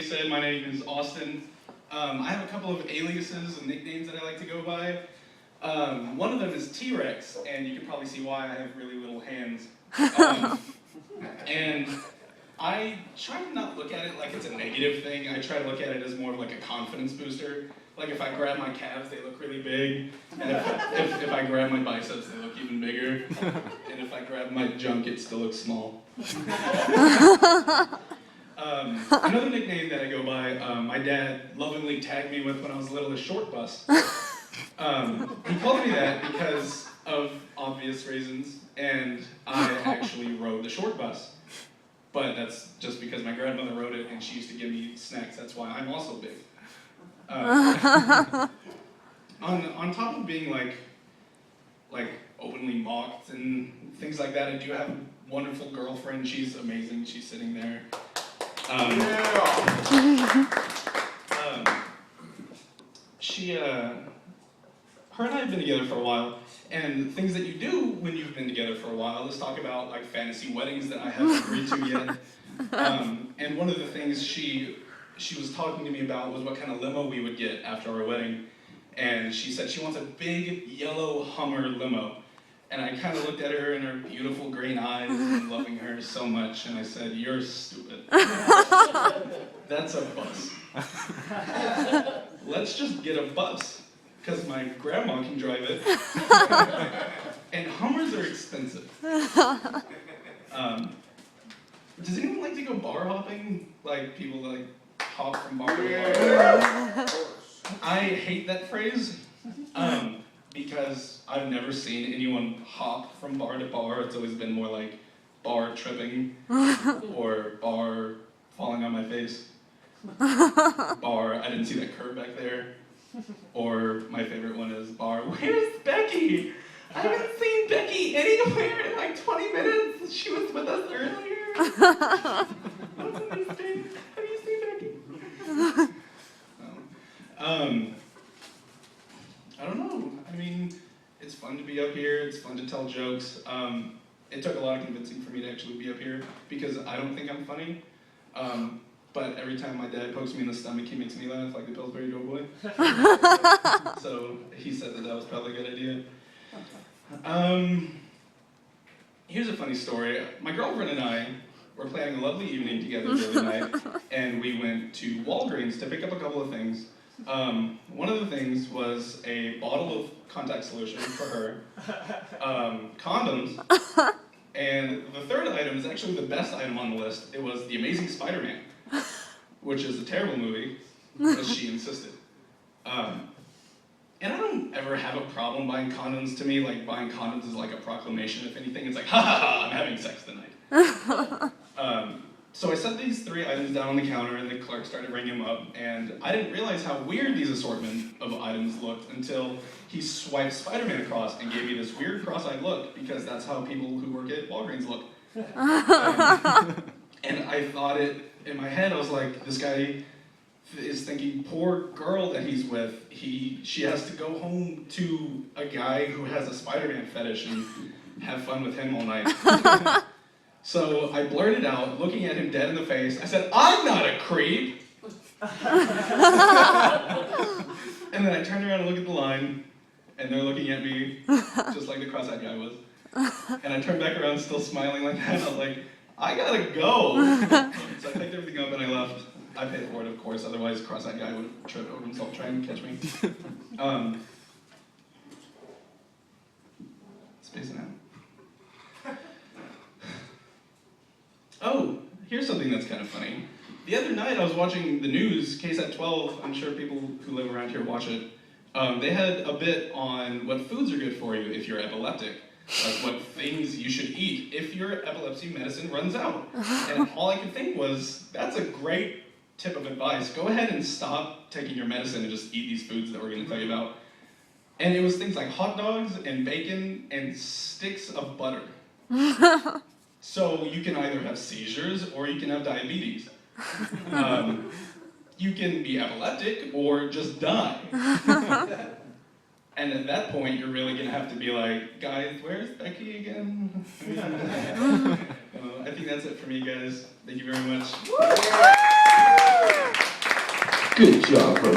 said, my name is Austin. I have a couple of aliases and nicknames that I like to go by. One of them is T-Rex, and you can probably see why. I have really little hands. And I try to not look at it like it's a negative thing. I try to look at it as more of like a confidence booster. Like if I grab my calves, they look really big. And if I grab my biceps, they look even bigger. And if I grab my junk, it still looks small. Another nickname that I go by, my dad lovingly tagged me with when I was little, is Short Bus. He called me that because of obvious reasons, and I actually rode the short bus. But that's just because my grandmother rode it and she used to give me snacks. That's why I'm also big. On top of being like openly mocked and things like that, I do have a wonderful girlfriend. She's amazing. She's sitting there. Her and I have been together for a while, and things that you do when you've been together for a while, let's talk about like fantasy weddings that I haven't agreed to yet. And one of the things she was talking to me about was what kind of limo we would get after our wedding. And she said she wants a big yellow Hummer limo. And I kind of looked at her and her beautiful green eyes and loving her so much, and I said, "You're stupid. That's a bus. Let's just get a bus, because my grandma can drive it, and Hummers are expensive." Does anyone like to go bar hopping? Like people like hop from bar to bar? I hate that phrase. Because I've never seen anyone hop from bar to bar. It's always been more like bar tripping or bar falling on my face. Bar, I didn't see that curve back there. Or my favorite one is bar, "Where's Beckie? I haven't seen Beckie anywhere in like 20 minutes. She was with us earlier. I don't understand. Have you seen Beckie?" I don't know. I mean, it's fun to be up here. It's fun to tell jokes. It took a lot of convincing for me to actually be up here because I don't think I'm funny. But every time my dad pokes me in the stomach, he makes me laugh like the Pillsbury Doughboy. So he said that was probably a good idea. Here's a funny story. My girlfriend and I were planning a lovely evening together the other night, and we went to Walgreens to pick up a couple of things. One of the things was a bottle of contact solution for her, condoms, and the third item is actually the best item on the list. It was The Amazing Spider-Man, which is a terrible movie, as she insisted. And I don't ever have a problem buying condoms. To me, like, buying condoms is like a proclamation. If anything, it's like, "Ha ha ha, I'm having sex tonight." So I set these 3 items down on the counter, and the clerk started ringing them up, and I didn't realize how weird these assortment of items looked until he swiped Spider-Man across and gave me this weird cross-eyed look, because that's how people who work at Walgreens look. And I thought it, in my head, I was like, this guy is thinking, poor girl that he's with, she has to go home to a guy who has a Spider-Man fetish and have fun with him all night. So I blurted out, looking at him dead in the face, I said, "I'm not a creep!" And then I turned around and looked at the line, and they're looking at me, just like the cross-eyed guy was. And I turned back around, still smiling like that, and I was like, "I gotta go!" So I picked everything up and I left. I paid for it, of course, otherwise the cross-eyed guy would have tripped over himself trying to catch me. Spacing out. Oh, here's something that's kind of funny. The other night I was watching the news, KSAT 12, I'm sure people who live around here watch it. They had a bit on what foods are good for you if you're epileptic. Like what things you should eat if your epilepsy medicine runs out. And all I could think was, that's a great tip of advice. Go ahead and stop taking your medicine and just eat these foods that we're going to tell you about. And it was things like hot dogs and bacon and sticks of butter. So you can either have seizures or you can have diabetes. You can be epileptic or just die. And at that point, you're really going to have to be like, "Guys, where's Beckie again?" I think that's it for me, guys. Thank you very much. Good job,